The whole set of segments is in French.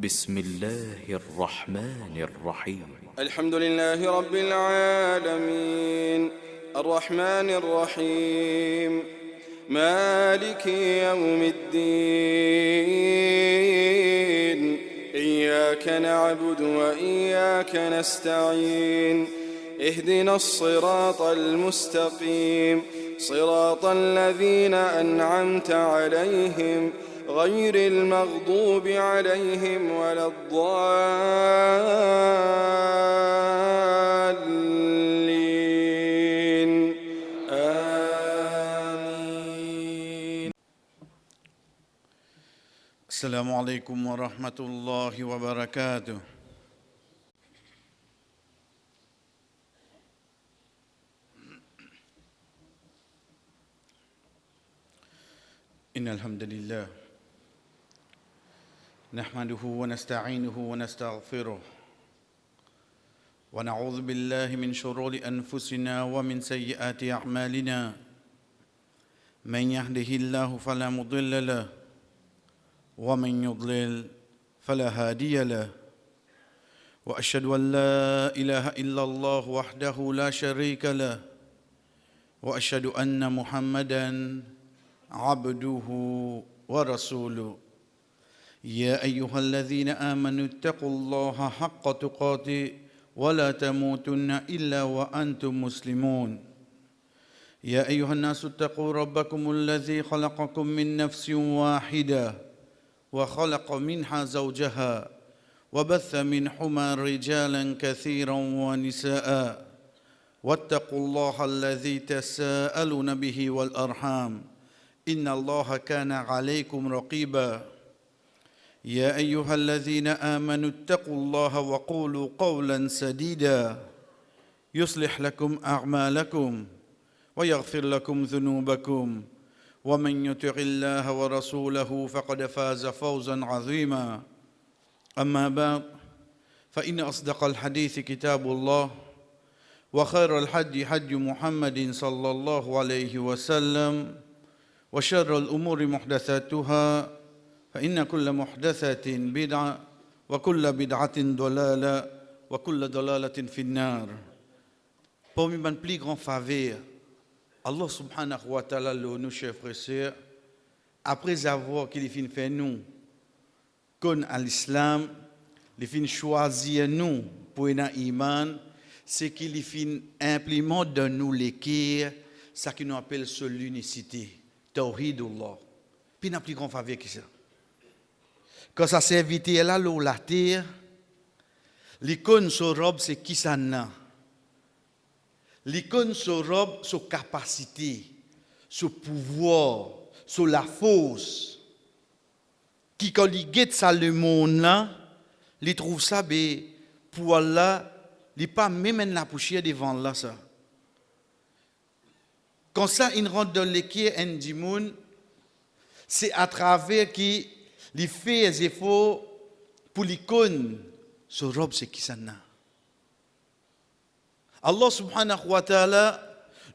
بسم الله الرحمن الرحيم الحمد لله رب العالمين الرحمن الرحيم مالك يوم الدين إياك نعبد وإياك نستعين اهدنا الصراط المستقيم صراط الذين أنعمت عليهم غير المغضوب عليهم ولا الضالين آمين. السلام عليكم ورحمة الله وبركاته. إن الحمد لله نحمده ونستعينه ونستغفره ونعوذ بالله من شرور أنفسنا ومن سيئات أعمالنا من يهده الله فلا مضل له ومن يضلل فلا هادي له وأشهد أن لا إله إلا الله وحده لا شريك له وأشهد أن محمدًا عبده ورسوله يا أيها الذين آمنوا اتقوا الله حق تقاته ولا تموتن إلا وأنتم مسلمون يا أيها الناس اتقوا ربكم الذي خلقكم من نفس واحدة وخلق منها زوجها وبث منهما رجالا كثيرا ونساء واتقوا الله الذي تساءلون به والأرحام إن الله كان عليكم رقيبا يا أيها الذين آمنوا اتقوا الله وقولوا قولا سديدا يصلح لكم أعمالكم ويغفر لكم ذنوبكم ومن يطع الله ورسوله فقد فاز فوزا عظيما أما بعد فإن أصدق الحديث كتاب الله وخير الحدي حدي محمد صلى الله عليه وسلم وشر الأمور محدثاتها فإن كل محدثة بدعة وكل بدعة ضلالة وكل ضلالة في النار. Parmi les plus grands faveurs, Allah subhanahu wa ta'ala, nous chers frères et sœurs, après avoir qu'il fin fait nous, qu'on à l'islam, il fin choisir nous pour un iman, c'est qu'il fin implémente dans nous l'équerre, ça qui nous appelle sur l'unicité. Tawhidullah. Puis n'a plus grand faveur que ça. Quand ça serviteur là l'eau la terre, l'icône sur robe c'est qui ça n'a. L'icône sur robe sur capacité, sur pouvoir, sur la force. Qui quand il guette ça le monde là, il trouve ça be pour Allah, il pas même la poussière devant là ça. Quand ça, il rentre dans l'équipe Ndimoun, c'est à travers qui il fait des efforts pour l'icône, ce robe c'est qui ça n'a. Allah subhanahu wa ta'ala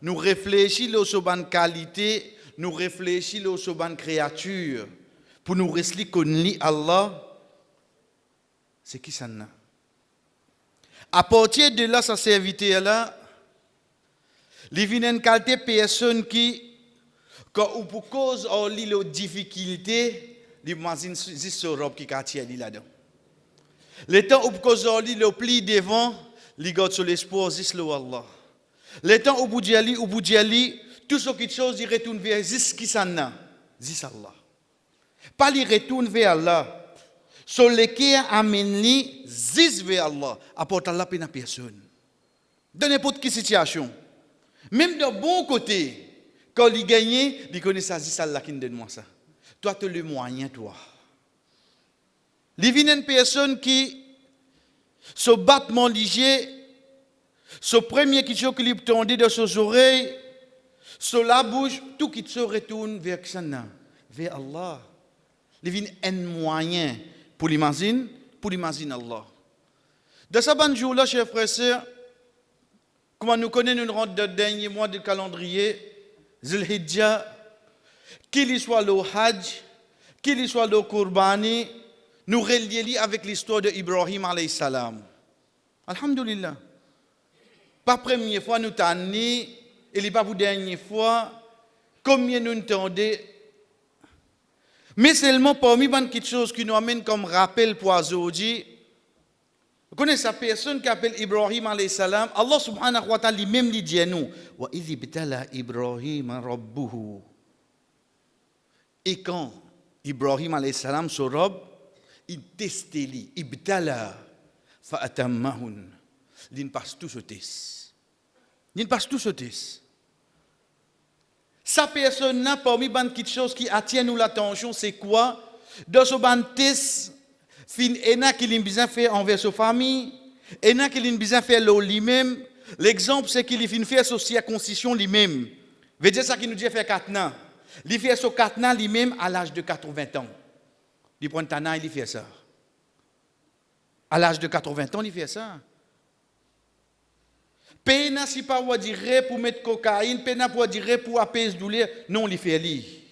nous réfléchit sur bonne qualité, nous réfléchit sur bonne créature, pour nous rester connus Allah, c'est qui ça n'a. À partir de là, sa serviteur là, les viennent qualité personne qui, quand ou pour cause ou les difficultés, les imagine juste ce robe qui quartier là-dedans. Le temps où pour cause ou le pli devant, les garde sur l'espoir juste le Allah. Le temps où bout d'ali, tout ce qui chose il retourne vers juste qui s'en a, juste Allah. Pas il retourne vers Allah. Sur lequel amène li juste vers Allah, apporte Allah peine à personne. Dans n'importe quelle situation. Même de bon côté, quand il gagne, il connaît ça, c'est Allah qui donne moi ça. Toi, tu as le moyen, toi. Il vient une personne qui, ce battement léger, ce premier qui se clip tendé de ses oreilles, sur la bouche, tout qui se retourne vers vers Allah. Il vient un moyen pour l'imaginer Allah. De ce bon jour-là, chers frères et sœurs, comment nous connaissons une rentre de dernier mois du calendrier, Zul-Hijjah, qu'il y soit le Hajj, qu'il y soit le Qurbani, nous relier avec l'histoire d'Ibrahim alayhi salam. Alhamdulillah. Pas première fois nous t'en et pas pour dernière fois, combien nous entendons. Mais seulement parmi les choses qui nous amènent comme rappel pour aujourd'hui, vous connaissez sa personne qui s'appelle Ibrahim alayhi salam, Allah subhanahu wa ta'ala lui-même lui dit à nous, wa idh ibtala Ibrahim rabbuhu. Et quand Ibrahim alayhi salam se robe, il testait lui, ibtala fa atammahun. Il passe tout ce test. Il passe tout ce test. Sa personne n'a parmi les petites choses qui attirent nous l'attention, c'est quoi? Dans ce test, il y a qui a besoin de faire envers sa famille, il y a qui a besoin de faire lui-même. L'exemple, c'est qu'il a fait sa circoncision lui-même. Veut dire ça qu'il nous dit faire 4 ans. Il fait ça 4 ans lui-même à l'âge de 80 ans. Il prend un an, il fait ça. À l'âge de 80 ans, il fait ça. Pena si pas ou dire pour mettre cocaïne, pena pour dire pour apaiser douleur, non, il fait lui.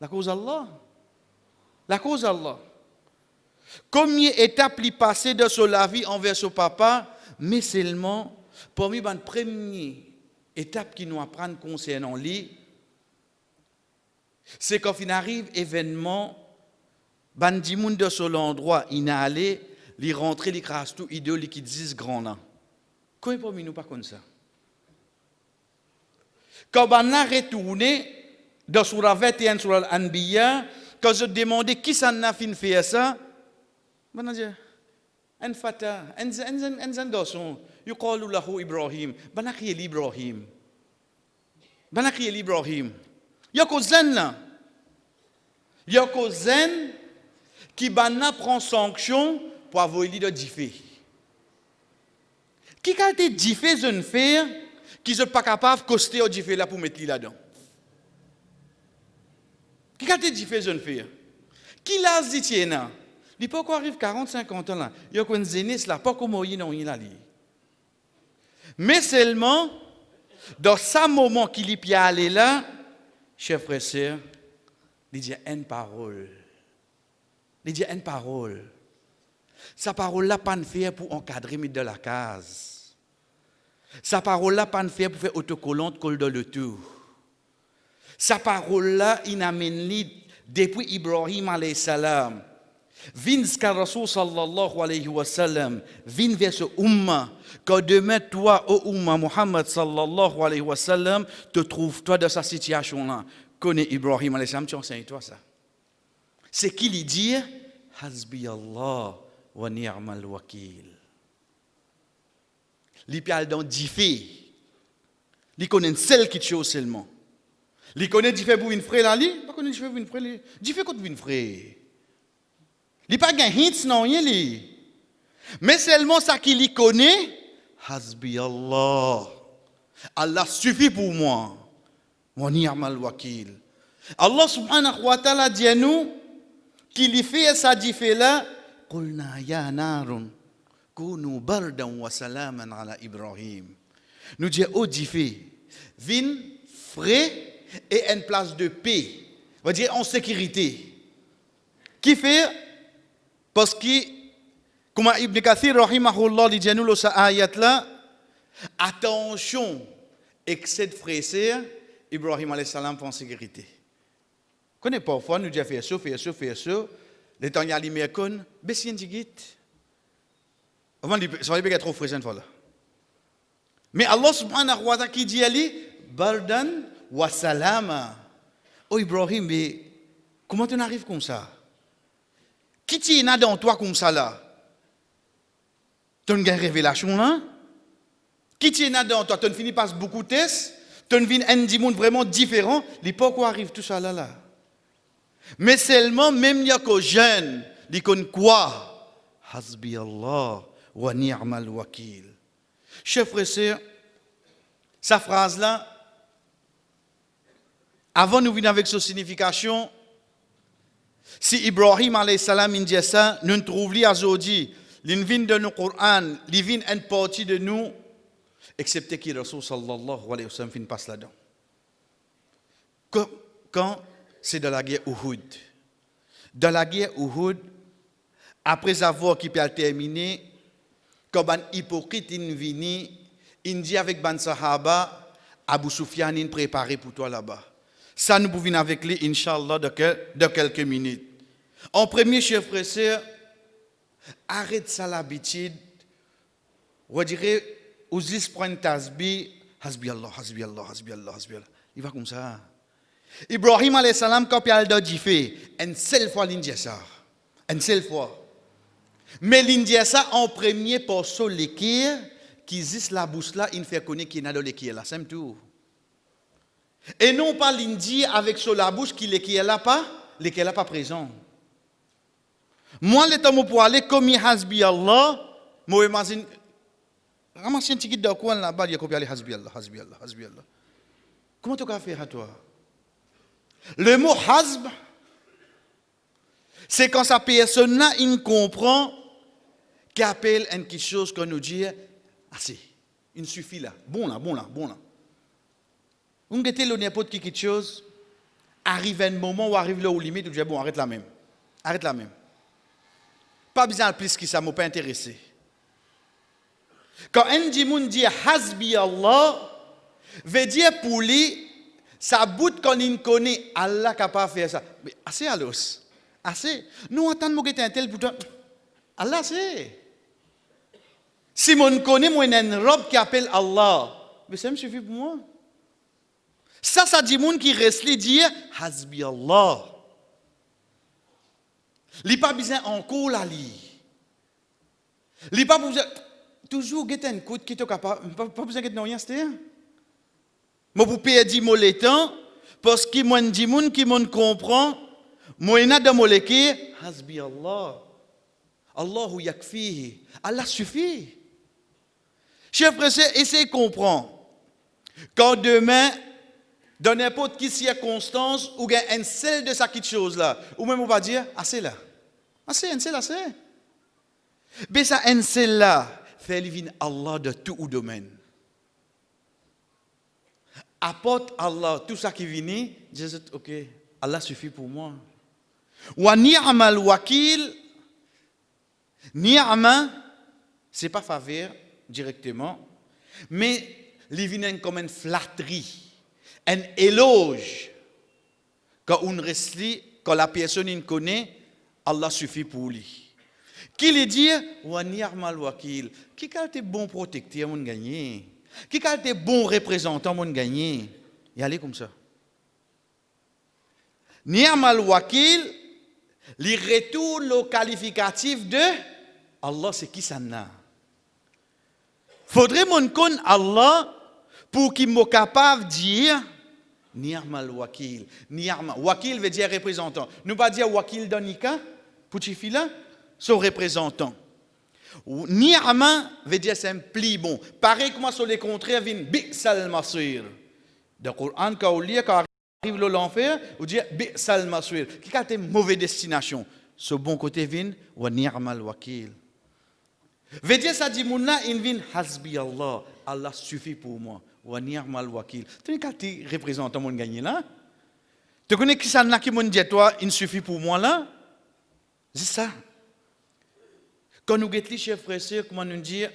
La cause Allah. La cause Allah. Combien d'étapes il passé de la vie envers son papa, mais seulement, parmi les premières étapes qui nous apprennent concernant lui, c'est quand il arrive événement, bandimoun de son endroit, il est allé, il rentre, il crasse tout, il dit, il dit grand nom. Comment parmi nous pas comme ça? Quand on a retourné dans Surah 21, Surah Al-Anbiya, quand je demandais qui s'en a fait ça, on a dit, un fata, un garçon, yuqalu lahu Ibrahim, on a crié l'Ibrahim. On a crié l'Ibrahim. Il y a qu'aux zen qui prend sanction pour avoir l'idée de diffé. Qui a été diffé jeune faire qui ne sont pas capable de coster au diffé là pour mettre là-dedans? Qui a été diffé jeune faire? Qui l'a dit tiens? Il peut encore arriver 40-50 ans là. Il y a une jeunesse là, pas comme il non il a li. Mais seulement dans ce moment qu'il y a allé là, chers frères et sœurs, il dit une parole. Il dit une parole. Sa parole là pas ne faire pour encadrer mais de la case. Sa parole là pas ne faire pour faire autocollante colle dans le tout. Sa parole là il amène li depuis Ibrahim alayhi salam. Vin jusqu'à Rasul sallallahu alayhi wa sallam, vin vers ce umma, quand demain toi, ô umma Muhammad sallallahu alayhi wa sallam, te trouves-toi dans sa situation-là. Connais Ibrahim alayhi salam, tu enseignes toi ça. C'est qui lui dit, Hasbi Allah wa ni'mal wakil. Li pial dans diffé. Li connaît celle qui chose seulement. Li connaît diffé pour une frère là, li pas connaît diffé pour une frère, li diffé contre une frère. Li pas gain hints non rien li. Mais seulement ça qui li connaît, Hasbi Allah. Allah suffit pour moi. Wa ni'mal wakil. Allah subhanahu wa ta'ala dit à nous qu'il fait ça diffé là, qulna ya narun kunu bardan wa salaman ala Ibrahim. Nous disons au diffé, vin frais et une place de paix. On va dire en sécurité. Qui fait parce que, comme Ibn Kathir, rahimahullah, dit nous dans cette ayat-là, attention, excès de frayeur, Ibrahim alayhi salam pour en sécurité. Vous connaissez parfois, nous disons faire ça, les temps y a l'imé con, bessin digit. Avant, ça va être trop frais cette fois-là. Mais Allah subhanahu wa ta'ala qui dit à lui, bardan wa salama. Oh Ibrahim, mais comment tu arrives comme ça? Qui t'y est dans toi comme ça là? Tu as une révélation là? Qui t'y est dans toi? Tu finis par beaucoup de tests? Tu vis un monde vraiment différent? Il pas quoi arrive tout ça là? Mais seulement, même il y a que jeune, il connaît quoi? Hasbi Allah wa ni'mal wakil. Chers frères et sœurs, sa phrase là, avant de venir avec sa signification, si Ibrahim alayhi salam dit ça, nous trouvons aujourd'hui, il vient de nous Coran, il vient une partie de nous, excepté que Rasul sallallahu alayhi wa sallam passe là-dedans. Quand c'est de la guerre Uhud. Dans la guerre Uhud, après avoir qui peut terminer, comme un hypocrite in vini, il dit avec ban sahaba, Abu Sufyan in préparé pour toi là-bas. Ça nous pouvons avec lui, Inch'Allah, de quelques minutes. En premier, chers frères et sœurs, arrête ça l'habitude. On dirait, aux 10 points de tasbih, Hasbi Allah, Hasbi Allah, Hasbi Allah, Hasbi Allah. Il va comme ça. Ibrahim alayhi salam, quand il a dit fait, une seule fois l'Indien ça. Une seule fois. Mais l'Indien ça, en premier, pour ça, l'équerre, qui existe la bouche là, il fait connaître qu'il y a dans l'équerre là. C'est tout. Et non pas l'Indien avec sur la bouche qui l'équerre là pas présent. Moi, le temps pour aller comme Hasbi Allah, moi, imagine, ramasse un ticket de coin là-bas, il y a copié Hasbi Allah, Hasbi Allah, Hasbi Allah. Comment tu vas faire à toi? Le mot hasb, c'est quand sa personne-là, il comprend qu'il appelle quelque chose qu'on nous dit, assez, il suffit là, bon là, bon là, bon là. On guette le n'importe qui quelque chose, arrive un moment où arrive là au limite, tu dis, bon, arrête là même. Arrête là même. Pas besoin de plus que ça, ne m'a pas intéressé. Quand un dit hasbi Allah, veut dire pour lui, ça bout quand il connaît Allah capable de faire ça. Mais assez à l'os. Assez. Nous attendons que tu un tel pour toi. Allah c'est. Si on connaît moi une robe qui appelle Allah, mais ça me suffit pour moi. Ça dit monde qui reste li dire hasbi Allah. Li pas besoin encore la li. Li pas besoin toujours get un coup qui te capable pas besoin de rien c'était. Moi vous perdre mon le temps parce que moi dit monde qui m'on comprend moi ina de moleki hasbi Allah. Allahu yakfihi. Allah suffit. Chers frères, essayez de comprendre. Quand demain dans n'importe quelle circonstance ou il y a un seul de ça quelque chose là ou même on va dire assez là. Assez un seul assez. Mais ça un seul là fait livrer Allah de tout domaine. Apporte Allah tout ça qui vient, Jésus OK, Allah suffit pour moi. Wa ni'mal wakil ni'ma c'est pas faveur directement mais il vient comme une flatterie. Un éloge. Quand on reste, quand la personne connaît, Allah suffit pour lui. Qui lui dit, wa ni'mal wakil, qui a été bon protecteur, mon gagné. Qui a été bon représentant, mon gagné. Y aller comme ça. Ni'mal wakil, il retourne le qualificatif de Allah, c'est qui ça n'a. Faudrait mon connaître Allah pour qu'il soit capable de dire Ni'mal wakil. Wakil veut dire représentant. Nous pas dire wakil danika pour Tifila, son représentant. Ni'ma veut dire c'est un pli bon. Pareil que moi sur les contraires vient bi'sal masir. Dans le Coran quand on lit quand arrive l'enfer, on dit bi'sal masir. Qui a une mauvaise destination. Ce bon côté vient wa ni'mal wakil. Veut dire ça dit mouna il vient hasbi Allah. Allah suffit pour moi. Wa ni'mal wakil. Tu connais quel représentant mon gagné là? Tu connais qui ça n'a qui mon dit toi, il suffit pour moi là? C'est ça. Quand nous guettons chers frères et sœurs, comment nous dire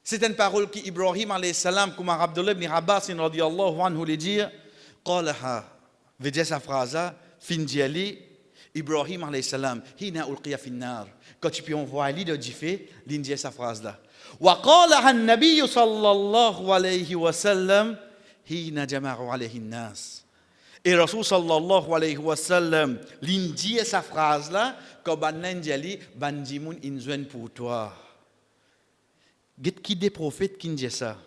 c'est une parole qui Ibrahim alayhi salam comme Abdullah ibn Abbas radiyallahu anhu lui dire qalaha veut dire sa phrase fin diali Ibrahim alayhi salam hina ulqiya fi an-nar quand tu peux envoyer de fait l'indien sa phrase là وقالها النبي صلى الله عليه وسلم حين جمع عليه الناس. Et Rasul sallallahu alayhi wa sallam l'indie sa phrase là quand bananjali bandimoun inzuen pour toi. Get qui des prophètes qui dit ça.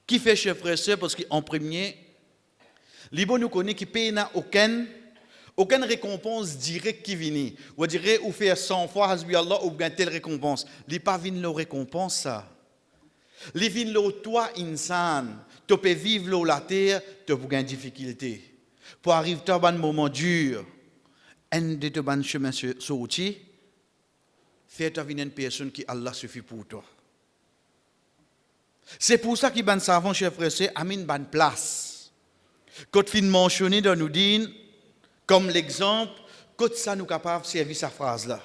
Qui fait chef frère sœur parce qu'en premier Libo nous connaît qui paye n'a aucune récompense directe qui vient. Ou dirait ou faire 100 fois hasbi Allah ou bien telle récompense. Li pas vinn la récompense ça. Li vinn lo toi insan, tu peux vivre la terre, tu peux gagner difficulté. Pour arriver à un moment dur, un de tes bons chemins sortis, fais-toi venir une personne qui Allah suffit pour toi. C'est pour ça qu'il ban savant chef frère c'est amin ban place. Quand fin mentionné dans nous dit comme l'exemple Quand ça nous capable de servir sa phrase-là.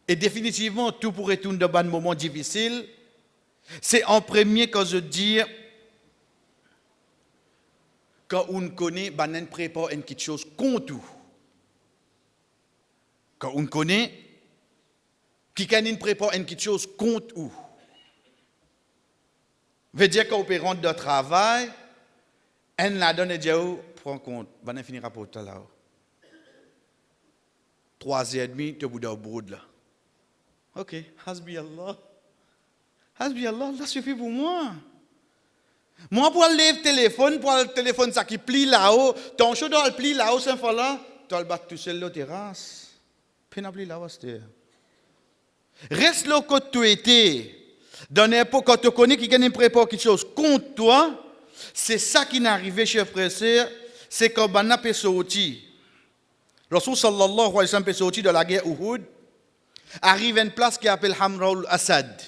Et définitivement, tout pour retourner dans un moment difficile, c'est en premier quand je dis, quand on connaît, on prépare une petite chose contre tout. Quand on connaît, qui prépare une petite chose contre où. Veut dire qu'on peut rentrer dans le travail, on la donne et dit, prends compte, on finira pour tout à l'heure. 3h30, tu es au bout d'un brode là. Ok, hasbi Allah. Hasbi Allah, ça suffit pour moi. Moi, pour lever le téléphone, ça qui plie là-haut, ton chaud doit le plier là-haut, cette fois-là, tu vas le battre tout seul dans la terrasse. Puis, plie là-haut, c'est. Reste là où tu étais. Dans l'époque, quand tu connais qu'il y a prépare quelque chose contre toi, c'est ça qui n'est arrivé, chers frères et sœurs, c'est quand on a pu sortir. Rasul sallallahu alayhi wa sallam peut sortir de la guerre Uhud, arrive à une place qui s'appelle Hamraul Asad.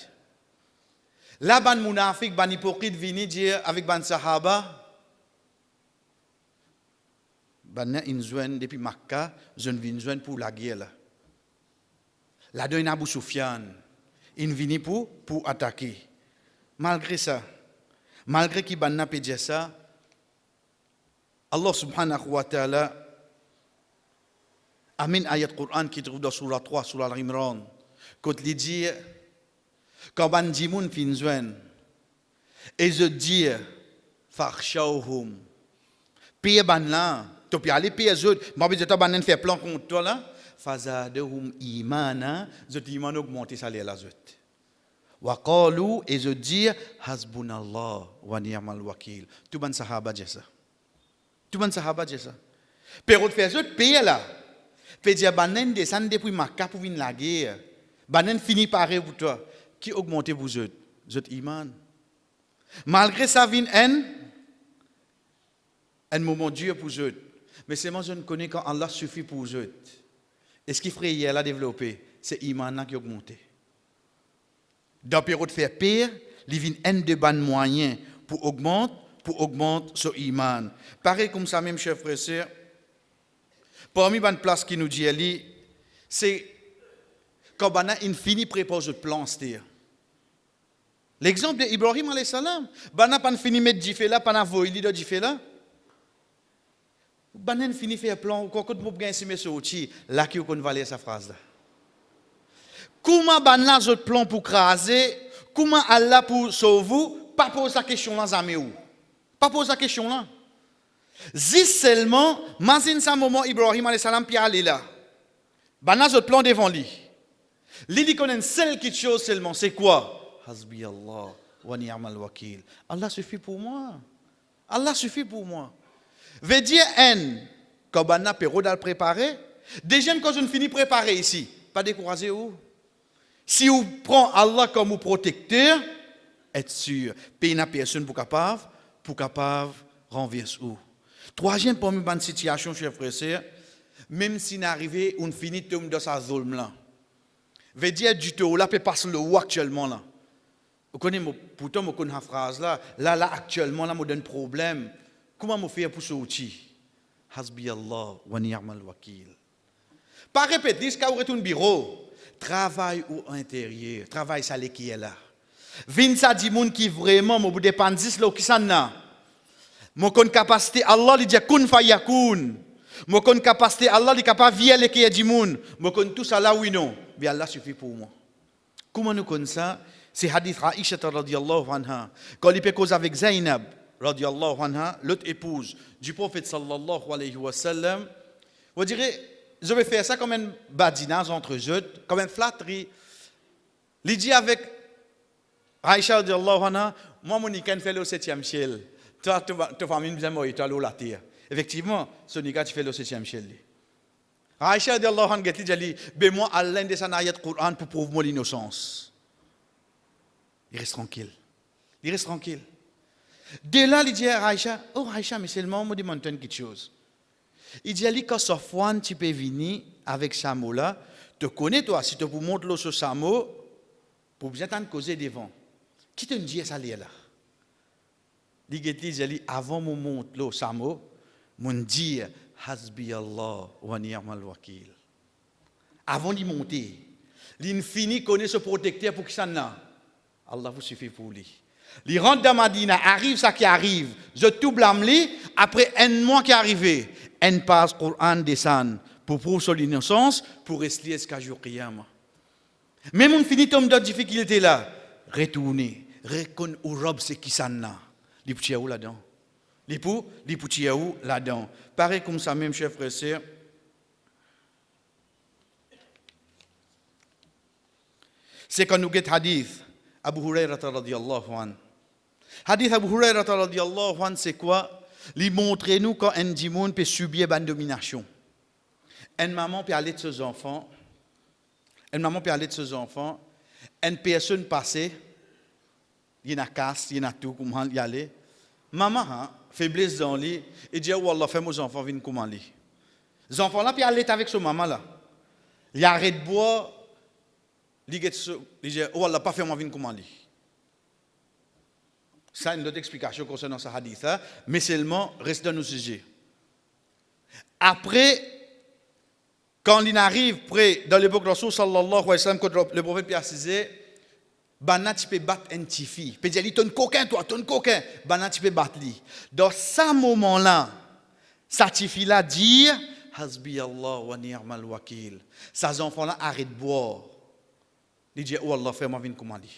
Là, ban munafik, ban hypocrite vini dire avec ban sahaba, ban une joine depuis Makkah, je ne viens joine pour la guerre là. Là, d'un Abu Sufyan, il vini pour attaquer. Malgré ça, malgré qu'il ban n'a pas dit ça, Allah subhanahu wa ta'ala Amin ayat Quran qui trouve dans Surah 3, Surah Al-Imran, quand il dit, quand ban dimoun fin zwen, et je dis, farshawhum, paye ban là, tu peux aller payer eux, moi je te ban faire plan contre toi là, fazadehum imana, je te iman augmenter salaire là zut. Wa qalu, et je dis, hasbunallah wa ni'mal wakil. Tout ban sahaba dit ça. Tout ban sahaba dit ça. Pero faire eux payer là. Fait dire banen descend depuis Makkah pour venir la guerre. Banen finit par pour toi. Qui augmente vous autres? Vous êtes iman. Malgré ça vient un moment dur pour vous autres. Mais seulement je ne connais quand Allah suffit pour vous autres. Et ce qui ferait hier la développer, c'est iman qui augmente. Dans la période de faire pire, il vient un de ban moyens pour augmenter ce iman. Pareil comme ça même, chers frères et sœurs. Parmi les places qui nous dit, c'est quand on a fini préparer le plan. L'exemple d'Ibrahim alayhi salam, on n'a pas fini de mettre du là, pas voili de du là. On a fini de faire un plan, quand on a gagné ce message, là qui on valait sa phrase là. Comment on a un plan pour craser, comment Allah pour sauver, pas poser la question là, Zaméou. Pas poser la question là. Si seulement, imagine ça moment Ibrahim alayhi salam puis aller là. Bana ce plan devant lui. Lui dit qu'on a une seule petite chose seulement, c'est quoi? Hasbi Allah wa ni'mal wakil. Allah suffit pour moi. Allah suffit pour moi. Veut dire quand bana péro d'al préparer, déjà quand je ne finis préparer ici, pas décourager où. Si vous prenez Allah comme protecteur, être sûr, payer na personne pour capable renverser où. Troisième parmi les situations, chers frères et sœurs, même si nous arrivons, on finit de tomber dans sa zone là. Veut dire du tout, là, peut passer le ou actuellement là. Vous connaissez, pourtant, vous connaissez la phrase là, là, actuellement, là, me donne problème. Comment me faire pour sortir? Hasbi Allah wa ni'mal wakil. Pas répéter, jusqu'à vous retourner au bureau. Travail au intérieur, travail ça qui est là. Vin ça dit moun qui vraiment, me dépend de là, qui ça n'a. Mon capacité Allah il dit kun fayakun. Mon capacité Allah il capable vielle qui est du monde. Mon tout ça là oui non. Bien Allah suffit pour moi. Comment nous connaissons ça? C'est hadith Aïcha radhiyallahu anha. Quand il peut cause avec Zainab radhiyallahu anha, l'autre épouse du prophète sallallahu alayhi wa sallam. Vous direz je vais faire ça comme un badinage entre eux, comme une flatterie. Il dit avec Aïcha radhiyallahu anha, moi mon nikan fait le 7e ciel. Toi, tu famille bien moi, tu as l'eau la terre. Effectivement, ce nikan tu fais le 7e ciel. Aïcha radhiyallahu anha dit, ben moi Allah de sa ayat Coran pour prouver mon innocence. Il reste tranquille. Il reste tranquille. De là, il dit à Aïcha, oh Aïcha, mais seulement me demande quelque chose. Il dit, quand Safwan, tu peux venir avec Samo là, te connais toi, si tu peux monter l'eau sur Samo, pour bien t'en causer devant. Qui te dit ça là? Il dit, avant mon monte l'eau Samo, mon dit, Hasbi Allah wa ni'mal wakil. Avant d'y monter, l'infini connaît ce protecteur pour qui ça n'a. Allah vous suffit pour lui. Il rentre dans Madina, arrive ça qui arrive. Je tout blâme lui. Après un mois qui est arrivé, un passe Coran descend pour prouver son innocence, pour rester jusqu'à jour qiyamah. Même on finit tombe dans difficulté là, retourner, reconnaître au rob c'est qui ça n'a. Les petits où là-dedans. Les petits où là-dedans. Pareil comme ça même, chers frères et sœurs. C'est quand nous guettons hadith, Abu Hurairah radiyallahu anhu. Hadith Abu Hurairah radiyallahu anhu, c'est quoi? Il montre nous quand un dimon peut subir une domination. Une maman peut aller de ses enfants. Une personne passée, il y a casse, il y a tout, comment y aller. Maman, faiblesse dans lui, et dit, oh Allah, fais-moi aux enfants, viens comment aller. Les enfants là, puis aller avec ce maman là. Il arrête de boire, il dit, oh Allah, pas faire-moi, viens comment aller. Ça, une autre explication concernant ce hadith, hein, mais seulement, reste dans nos sujets. Après, quand il arrive près dans l'époque de Rasul sallallahu alayhi wa sallam, quand le prophète Pierre disait, Bana tu peux battre un petit fille. Peut dire, ton coquin, toi, ton coquin. Bana tu peux battre lui. Dans ce moment-là, sa petite fille là dit, Hasbi Allah wa ni'mal wakil. Ces enfants-là arrêtent de boire. Il dit, oh Allah, fais-moi venir comment lui.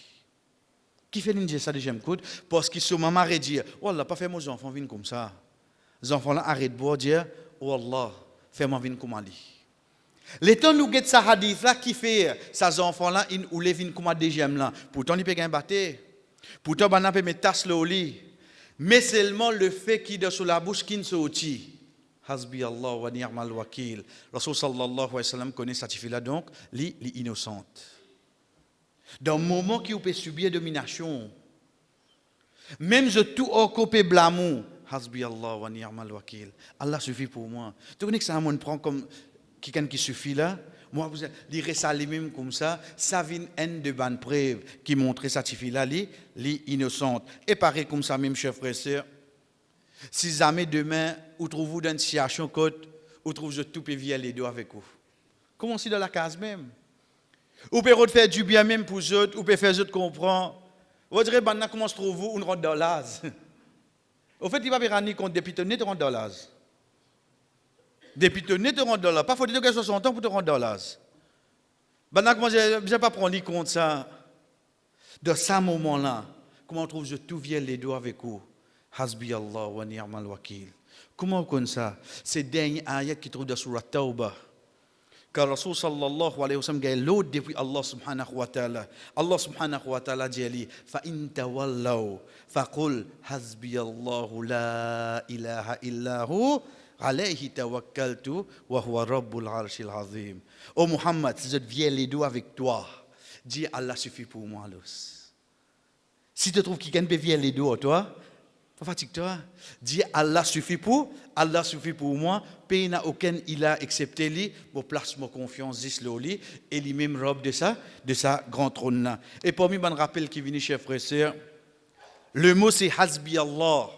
Qui fait dire ça déjà m'écoute? Parce que son maman a dit, oh Allah, pas faire mes enfants venir comme ça. Les enfants-là arrêtent de boire, dire, oh Allah, fais-moi venir comment lui. Les temps nous guette sa hadith là qui fait ces enfants là ils ou les vinn comme deuxième là. Pourtant il peut gagner battre. Pourtant on peut mettre tasse au lit. Mais seulement le fait qu'il est sur la bouche qui ne sorti. Hasbi Allah wa ni'mal wakil. Rasul sallallahu alayhi wa sallam connaît cette fille là donc, li innocente. Dans le moment qui peut subir domination. Même je tout occupé blâme. Hasbi Allah wa ni'mal wakil. Allah suffit pour moi. Tu connais que ça me prend comme quelqu'un qui suffit là, moi vous lirez ça lui-même comme ça vient une de bonnes preuves qui montre cette fille-là, li innocente. Et pareil comme ça même, chers frères et sœurs, si jamais demain, vous trouvez dans une situation côte, vous trouvez tout peut via les deux avec vous. Commencez dans la case même. Vous pouvez faire du bien même pour eux, vous pouvez faire eux comprendre. Vous direz, maintenant comment se trouve-vous, on rentre dans l'az. Au fait, il va pas compte depuis que tu rentres dans l'az. Depuis que tu rentres dans l'az. Pas faut dire que 60 ans pour te rendre dans l'az. Maintenant, comment je ne pas prendre compte ça. Dans ce moment-là, comment on trouve que tout vient les deux avec vous. Hasbi Allah wa ni'mal wakil. Comment on connaît ça? C'est dernier ayat qui trouve dans Surat Tawbah. Car Rasul sallallahu alayhi wa sallam a l'autre depuis Allah subhanahu wa ta'ala. Allah subhanahu wa ta'ala dit fa in tawallaw faqul hasbi Allahu la ilaha illahu alayhi tawakkaltu wa huwa rabbul arshil azim. Oh Muhammad, si je viens les deux avec toi, dis Allah suffit pour moi. Si tu trouves quelqu'un peut venir les deux à toi, pas fatigue-toi. Dis Allah suffit pour moi. Pays n'a aucun il a accepté lui, pour place ma confiance dis le lit et lui même robe de sa grand trône là. Et parmi bon rappel qui vient chers frères et sœurs, le mot c'est hasbi Allah.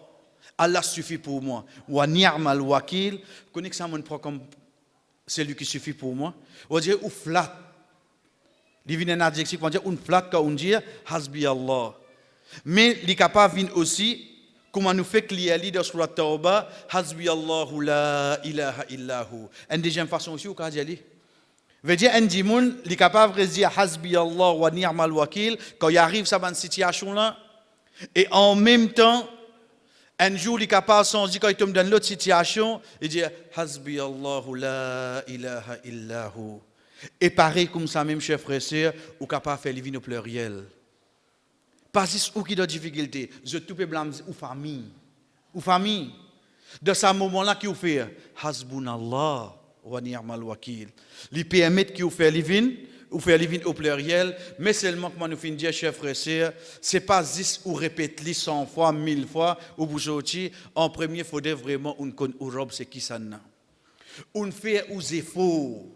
Allah suffit pour moi. Wa ni'mal wakil, connais que ça me prend comme celui qui suffit pour moi. On dit ou flat. Il vient un adjectif on dit un flat quand on dit hasbi Allah. Mais il est capable aussi comment nous fait qu'il dans Surat Tawbah, Hasbi Allahu la ilaha illahu. Une deuxième façon aussi, au cas d'y aller. Veut dire, un dimoun, il est capable de dire Hasbi Allah wa ni'mal wakil quand il arrive à cette situation-là. Et en même temps, un jour, il est capable de dire, quand il tombe dans l'autre situation, il dit Hasbi Allahu la ilaha illahu. Et pareil comme ça, même chers frères et sœurs, ou capable de faire les vignes au pluriel. Pas juste ou qui a des difficultés, je tout peux blâmer ou famille. Dans ce moment-là, qui vous fait Hasbunallah wa ni'mal wakil. Les permet qui vous fait livin, ou faire livin au pluriel, mais seulement comme nous finissons dire chers frères et sœurs, c'est pas juste ou répéter 100 fois, 1000 fois ou vous sortir. En premier, il faudrait vraiment une robe c'est qui ça n'a. On fait aux efforts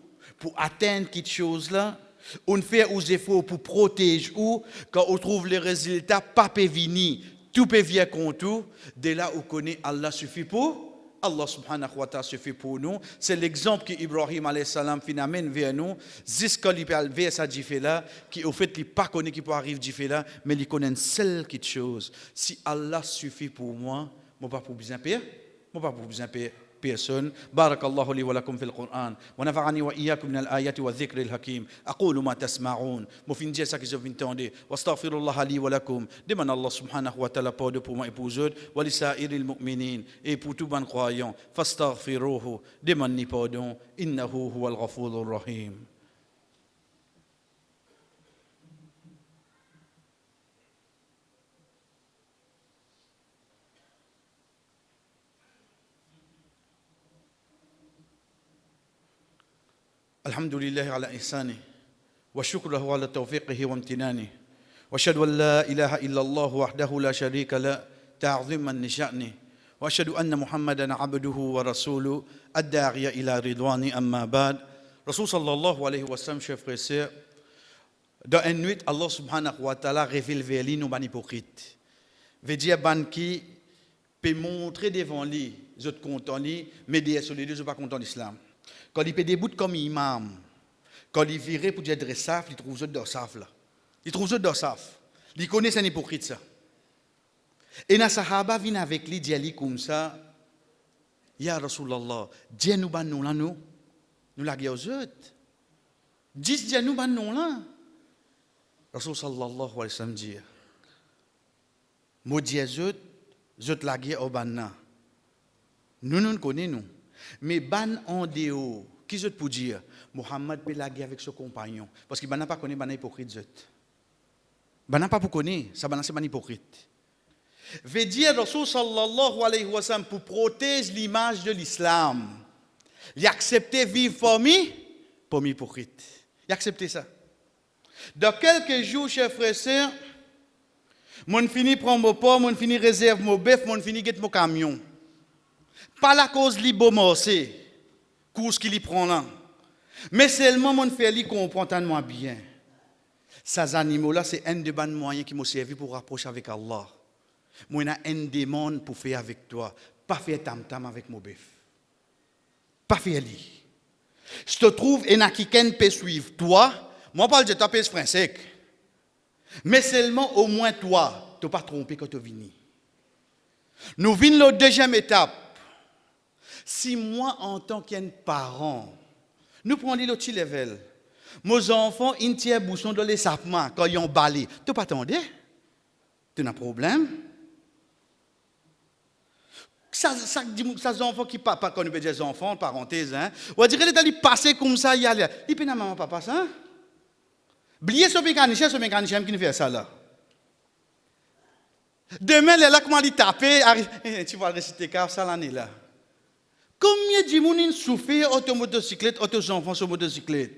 pour atteindre quelque chose là. On fait aux efforts pour protéger ou quand on trouve les résultats, pas peut venir, tout peut venir contre tout. Dès là, on connaît Allah suffit pour Allah subhanahu wa ta'ala suffit pour nous. C'est l'exemple qu'Ibrahim alayhi salam amène vers nous. Jusqu'à vers ça fait là, qui au fait il pas connaît qui peut arriver fait là, mais il connaît une seule petite chose. Si Allah suffit pour moi, moi pas pour besoin payer, moi pas pour besoin payer personne. Barakallahu li wa lakum fil Qur'an wa nafa'ani wa iyyakum min al-ayati wa dhikri al-hakim. Aqulu ma tasma'un. Moi fin dire ça que je viens entendre. Wastaghfirullah li wa lakum. Demande Allah subhanahu wa ta'ala pardon pour moi et pour eux, wa li sa'iril mu'minin et pour tout bon croyant. Fastaghfiruhu. Demande pardon. Innahu huwal ghafurur rahim. الحمد لله على إحسانه والشكر له على توفيقه وامتنانه وأشهد أن لا إله إلا الله وحده لا شريك له تعظيما لشأنه وأشهد أن محمدا عبده ورسوله الداعي إلى رضوانه أما بعد رسول صلى الله عليه وسلم chers frères et sœurs dans une nuit Allah subhanahu wa ta'ala révèle vers lui nos ban hypocrites veut dire ban qui peut montrer devant lui les autres contents lui mais derrière sur les deux pas contents d'islam. Quand il fait des bouts comme imam, quand il vire pour dire dressaf, il trouve d'autres saf là. Il trouve d'autres saf. Il connaît un hypocrite ça. Et na sahaba vient avec lui dit comme ça, ya Rasulallah, Dieu nous ban nous là nous la guerre aux autres. Dis Dieu nous ban nous là. Rasul sallallahu alayhi wa sallam dit, maudit autres la guerre au banna. Nous connaissons nous. Mais ban en déo, qui je peux dire, Mohammed peut la guerre avec son compagnon, parce qu'il n'a pas connu ban hypocrite. Ban n'a pas pour connaître, ça ban c'est ban hypocrite. Veut dire Rasul sallallahu alayhi wa sallam pour protéger l'image de l'islam. Il acceptait vivre pour hypocrite. Il acceptait ça. Dans quelques jours, chers frères et sœurs, mon fini prend mon porc, mon fini réserve mon bœuf, mon fini get mon camion. Pas la cause li beau morcer, cause qu'il y prend là. Mais seulement mon fait li comprend tellement bien. Ces animaux là c'est un des bons moyens qui m'ont servi pour rapprocher avec Allah. Moi n'a un démon pour faire avec toi, pas faire tam-tam avec mon bœuf. Pas faire li. Je te trouve et n'a qui peut suivre toi, moi parle de taper français. Mais seulement au moins toi, tu pas trompé quand tu vini. Nous venons la deuxième étape. Si moi, en tant qu'un parent, nous prenons le petit level, mes enfants, ils tirent bouchon dans les sapements quand ils ont balé. Tu pas attendre? Tu as un problème? Ça enfants qui pas qu'on peut dire enfants, parenthèse, hein. On dirait qu'ils allaient passer comme ça, il y a. Il peut maman papa ça. Blier ce mécanicien qui ne fait ça là. Demain, là, comment il tape, tu vas réciter car ça l'année là. Combien de gens souffrent automotocyclette, auto-enfants sur motocyclette?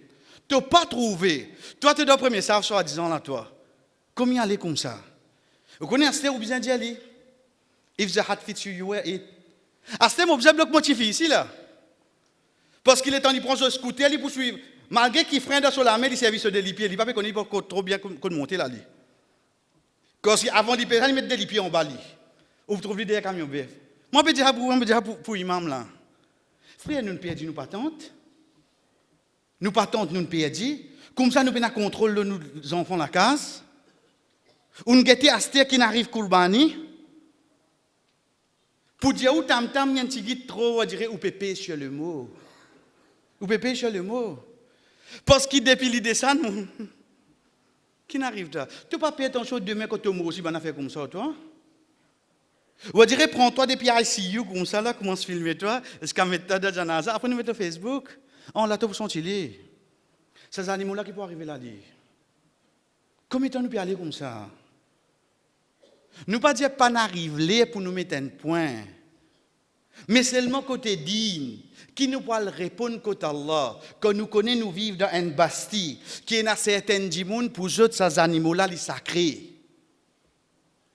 Tu n'as pas trouvé. Toi, tu es dans le premier salle, soit disant là, toi. Combien aller comme ça? Vous connaissez un ou bien d'y aller? If the hat fits you, you wear it. À ce moment, vous avez bloqué motif ici là. Parce qu'il est temps, il prend son scooter, il poursuit. Malgré qu'il freine sur la main, il service de lipier. Il ne va pas connaître trop bien qu'on monter là. Parce qu'avant de il met des lipiers en bas. Ou vous trouvez des camions BF. Moi, je peux dire pour imam là. Frère, nous ne perdons pas tante. Nous pas tante, nous ne perdons. Comme ça, nous prenons contrôle de nos enfants la case. Ou nous guettons à ce qui n'arrive qu'Ulbani. Pour dire où tam-tam, il y a un petit guide trop, on dirait, ou pépé sur le mot. Ou pépé sur le mot. Parce qu'il depuis l'idée ça, nous. Qui n'arrive là? Tu ne peux pas payer ton chose demain quand tu mourras aussi, on fait comme ça, toi. Ou on dirait, prends-toi des pierres ICU comme ça, là, commence à filmer toi, est-ce qu'on met ta janaza, après nous mettons sur Facebook, on l'a tout pour sentir. Ces animaux-là qui peuvent arriver là, combien de temps nous pouvons aller comme ça? Nous pas dire pas n'arriver pour nous mettre un point, mais seulement côté digne, qui nous peut répondre côté Allah, quand nous connaissons nous vivre dans une bastille, qui est dans certaines dimoun pour eux, ces animaux-là, les sacrés.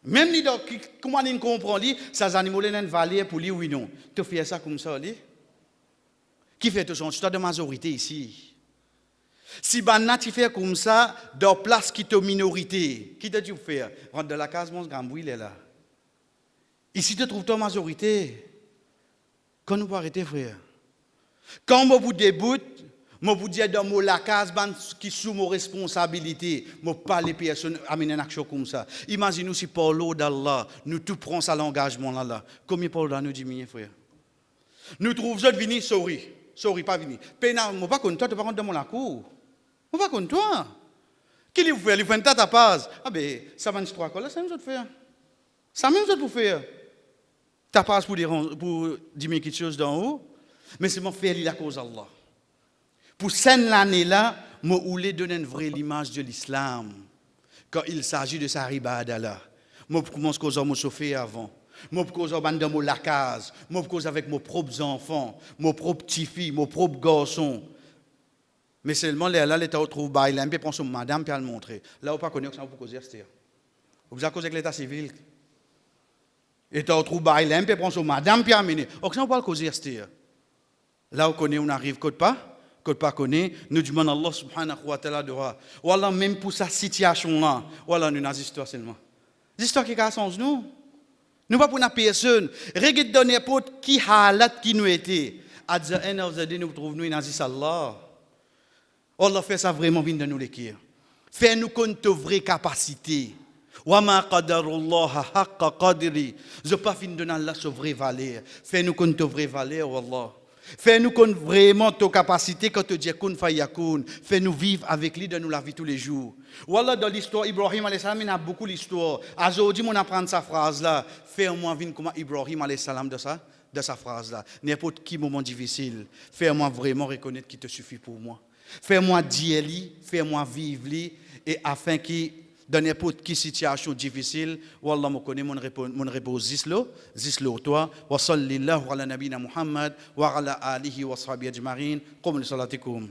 Même comment ils comprennent, ces animaux-là ont une valeur pour lui, oui non. Tu fais ça comme ça, lui? Qui fait tout ça? Tu as de majorité ici. Si banna tu fais comme ça, dans place qui est minorité, qui te dit faire? Rentre dans la case, mon gambou, il est là. Ici, tu trouves ta majorité. Quand nous arrêter, frère. Quand je vous débute, je vous dis dans la case qui est sous mon responsabilité, je ne pas les personnes amener une action comme ça. Imaginez-nous si par l'eau d'Allah, nous tout prenons ça l'engagement là. Combien par l'eau nous dit, frère? Nous trouvons que venir, sorry, pas venir. Pénal, je ne pas contre toi, tu ne pas contre la cour. Je ne pas contre toi. Qui vous fait? Il fait une tête à paz. Ah ben, ça va nous trois là, ça nous autres faire. Ça même autres pour faire. Tu pas pour dire quelque chose d'en haut, mais c'est mon faire la cause d'Allah. Pour cette année-là, je voulais donner une vraie image de l'islam. Quand il s'agit de sa ribada là. Je commence à causer mon chauffeur avant. Je cause dans la case. Je cause avec mes propres enfants, mes propres petits-filles, mes propres garçons. Mais seulement là, l'État retrouve bail, là, prend son madame puis le montrer. Là, on pas connaît que ça pour causer Esther. On vous a causé avec l'état civil. L'État retrouve bail, là, prend son madame puis amener. On ça on pas causer Esther. Là, on connaît, on arrive côte pas connaît, nous demandons Allah subhanahu wa ta'ala de voir. Voilà même pour sa situation là, voilà nous dans histoire seulement. L'histoire qui casse nous. Nous pas pour une personne. Regarde dans n'importe qui halat qui nous était. À the end of the day, nous trouvons nous dans Allah. Allah fait ça vraiment vient de nous l'écrire. Fais-nous compte de vraie capacité. Wa ma qadarullah haqqa qadri. Je pas fin de Allah sa vraie valeur. Fais-nous compte de vraie valeur Allah. Fais-nous compte vraiment de capacité quand tu dis kun fayakun. Fais-nous vivre avec lui dans la vie tous les jours. Voilà dans l'histoire Ibrahim alayhi salam, il y a beaucoup d'histoires. Aujourd'hui, on apprend cette phrase là. Fais-moi vivre comme Ibrahim alayhi salam de sa phrase là. N'importe quel moment difficile, fais-moi vraiment reconnaître qu'il te suffit pour moi. Fais-moi dire lui, fais-moi vivre lui, et afin que dans n'importe quelle situation difficile, wallah me connaît mon réponse zislo toi wa sallallahu ala nabina Muhammad wa ala alihi wa sahbihi ajma'in qum li salatikum.